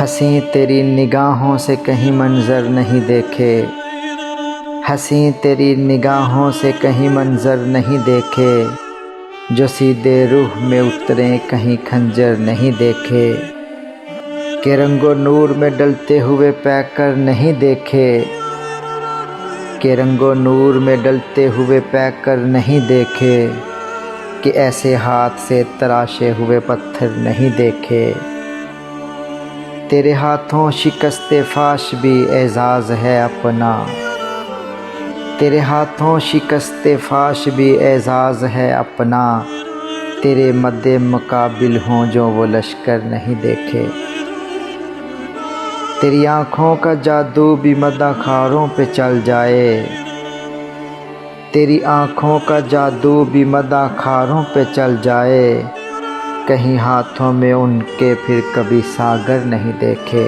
हंसी तेरी निगाहों से कहीं मंज़र नहीं देखे, हंसी तेरी निगाहों से कहीं मंज़र नहीं देखे, जो सीधे रूह में उतरे कहीं खंजर नहीं देखे, कि रंगो नूर में डलते हुए पैकर नहीं देखे, कि रंगो नूर में डलते हुए पैकर नहीं देखे, कि ऐसे हाथ से तराशे हुए पत्थर नहीं देखे। तेरे हाथों शिकस्ते फाश भी एजाज़ है अपना, तेरे हाथों शिकस्ते फाश भी एजाज़ है अपना, तेरे मद्दे मुकाबिल हों जो वो लश्कर नहीं देखे। तेरी आँखों का जादू भी मदाखारों पे चल जाए, तेरी आँखों का जादू भी मदाखारों पे चल जाए, कहीं हाथों में उनके फिर कभी सागर नहीं देखे।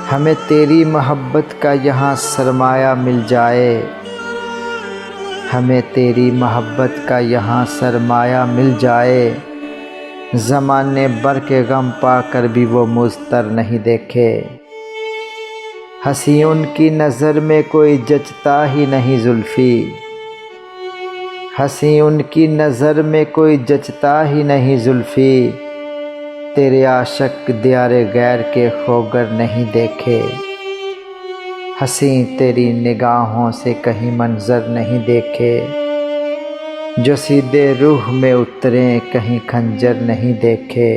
हमें तेरी मोहब्बत का यहाँ सरमाया मिल जाए, हमें तेरी मोहब्बत का यहाँ सरमाया मिल जाए, ज़माने भर के गम पाकर भी वो मुझतर नहीं देखे। हंसी उनकी नज़र में कोई जचता ही नहीं जुल्फ़ी, हंसी उनकी नज़र में कोई जचता ही नहीं जुल्फ़ी, तेरे आशिक दियारे गैर के खोगर नहीं देखे। हंसी तेरी निगाहों से कहीं मंज़र नहीं देखे, जो सीधे रूह में उतरे कहीं खंजर नहीं देखे।